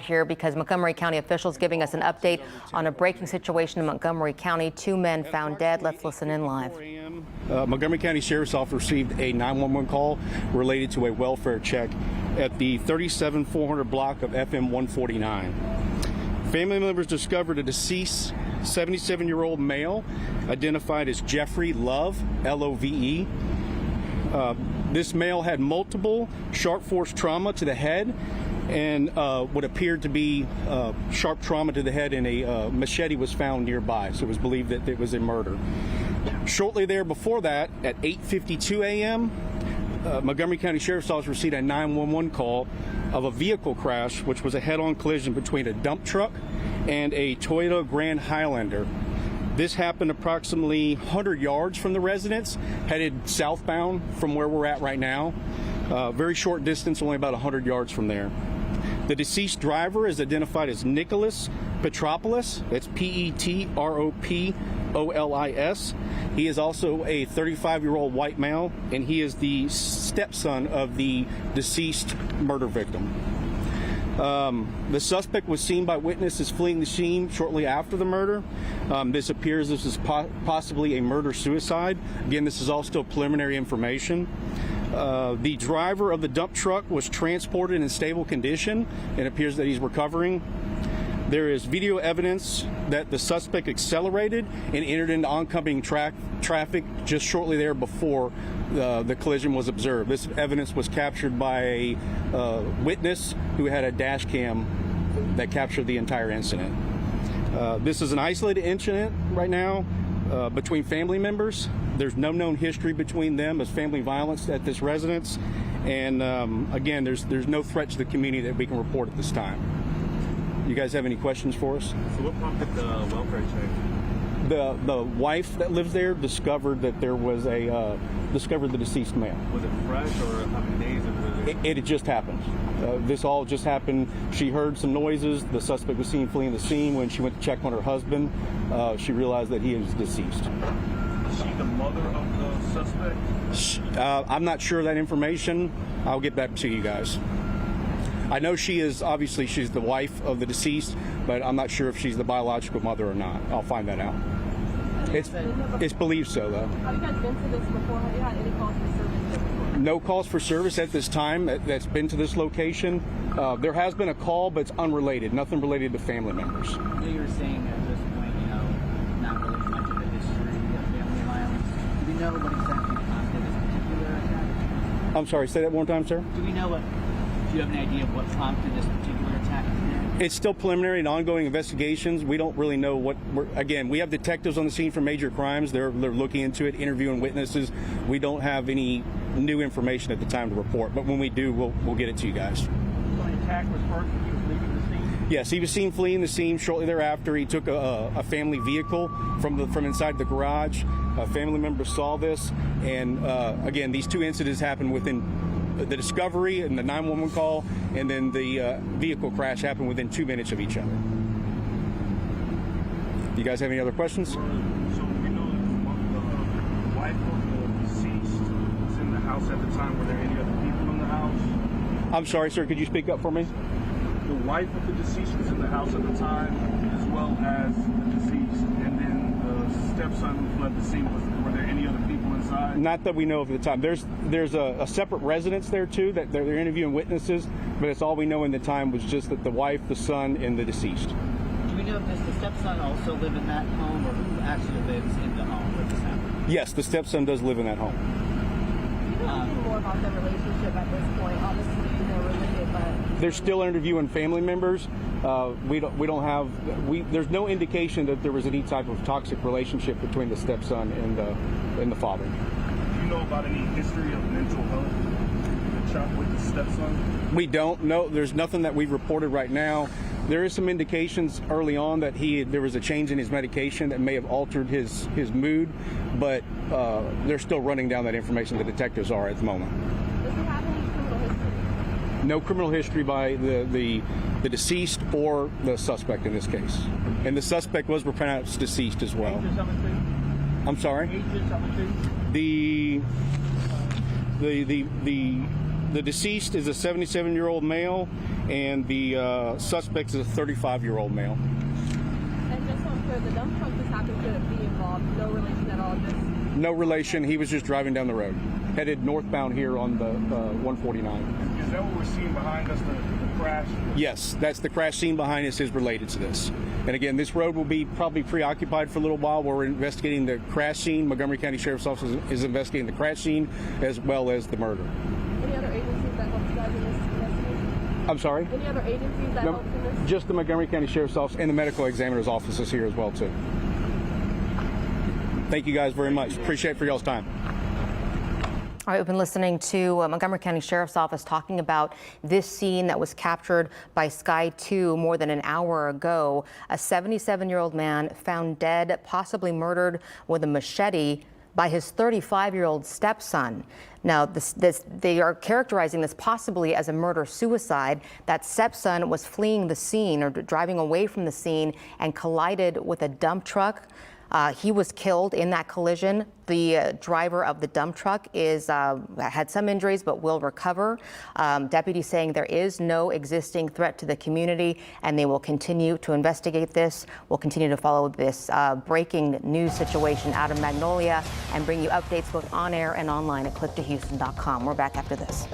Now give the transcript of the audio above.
Here because Montgomery County officials giving us an update on a breaking situation in Montgomery County. 2 men found dead. Let's listen in live. Montgomery County Sheriff's Office received a 911 call related to a welfare check at the 37400 block of FM 149. Family members discovered a deceased 77-year-old male identified as Jeffery Love, L-O-V-E. This male had multiple sharp force trauma to the head and what appeared to be sharp trauma to the head, and a machete was found nearby, so it was believed that it was a murder. Shortly there before that, at 8:52 a.m., Montgomery County Sheriff's Office received a 911 call of a vehicle crash, which was a head-on collision between a dump truck and a Toyota Grand Highlander. This happened approximately 100 yards from the residence, headed southbound from where we're at right now. Very short distance, only about 100 yards from there. The deceased driver is identified as Nicolas Petropolis. That's P-E-T-R-O-P-O-L-I-S. He is also a 35-year-old white male, and he is the stepson of the deceased murder victim. The suspect was seen by witnesses fleeing the scene shortly after the murder. This appears this is possibly a murder-suicide. Again, this is all still preliminary information. The driver of the dump truck was transported in stable condition, and it appears that he's recovering. There is video evidence that the suspect accelerated and entered into oncoming traffic just shortly there before the collision was observed. This evidence was captured by a witness who had a dash cam that captured the entire incident. This is an isolated incident right now between family members. There's no known history between them as family violence at this residence, and again, there's no threat to the community that we can report at this time. You guys have any questions for us? So what prompted the welfare check? The wife that lives there discovered that there was discovered the deceased male. Was it fresh, or how many days was it? It had just happened. This all just happened. She heard some noises. The suspect was seen fleeing the scene. When she went to check on her husband, she realized that he was deceased. Is she the mother of the suspect? I'm not sure of that information. I'll get back to you guys. I know she's the wife of the deceased, but I'm not sure if she's the biological mother or not. I'll find that out. It's believed so, though. Have you guys been to this before? Have you had any calls for service before? No calls for service at this time that's been to this location. There has been a call, but it's unrelated, nothing related to family members. You were saying at this point, not really much of a history of family violence. Do we know what exactly prompted this particular attack? I'm sorry, say that one more time, sir? Do you have an idea of what prompted this particular attack? It's still preliminary and ongoing investigations. We don't really know what. Again, we have detectives on the scene for major crimes. They're looking into it, interviewing witnesses. We don't have any new information at the time to report, but when we do, we'll get it to you guys. So the attack was first when he was leaving the scene? Yes, he was seen fleeing the scene. Shortly thereafter, he took a family vehicle from inside the garage. Family members saw this, and again, these two incidents happened within the discovery and the 911 call, and then the vehicle crash happened within 2 minutes of each other. You guys have any other questions? So we know that the wife of the deceased was in the house at the time. Were there any other people in the house? I'm sorry, sir. Could you speak up for me? The wife of the deceased was in the house at the time, as well as the deceased, and then the stepson who fled the scene. Were there any other people inside? Not that we know of at the time. There's a separate residence there too that they're interviewing witnesses, but it's all we know in the time was just that the wife, the son, and the deceased. Do we know if the stepson also live in that home, or who actually lives in the home where this happened? Yes, the stepson does live in that home. Do you know anything more about their relationship at this point? Obviously, they're related, but They're still interviewing family members. There's no indication that there was any type of toxic relationship between the stepson and the father. Do you know about any history of mental health with the stepson? We don't know. There's nothing that we've reported right now. There is some indications early on that there was a change in his medication that may have altered his mood, but they're still running down that information. The detectives are at the moment. does he have any criminal history? No criminal history by the deceased or the suspect in this case. And the suspect was pronounced deceased as well. I'm sorry? The The deceased is a 77-year-old male, and the suspect is a 35-year-old male. And just so I'm clear, the dump truck just happened to be involved. No relation at all. Just No relation. He was just driving down the road, headed northbound here on the 149. Is that what we're seeing behind us, the crash? Yes, that's the crash scene behind us is related to this. And again, this road will be probably preoccupied for a little while. We're investigating the crash scene. Montgomery County Sheriff's Office is investigating the crash scene as well as the murder. any other agencies that helped you guys in this investigation? I'm sorry? Any other agencies that No, helped in this? just the Montgomery County Sheriff's Office and the medical examiner's office is here as well, too. Thank you guys very much. Appreciate it for y'all's time. All right, we've been listening to Montgomery County Sheriff's Office talking about this scene that was captured by Sky 2 more than an hour ago. A 77-year-old man found dead, possibly murdered with a machete by his 35-year-old stepson. Now, they are characterizing this possibly as a murder-suicide. That stepson was fleeing the scene or driving away from the scene and collided with a dump truck. He was killed in that collision. The driver of the dump truck had some injuries but will recover. Deputies saying there is no existing threat to the community and they will continue to investigate this. We'll continue to follow this breaking news situation out of Magnolia and bring you updates both on air and online at click2houston.com. We're back after this.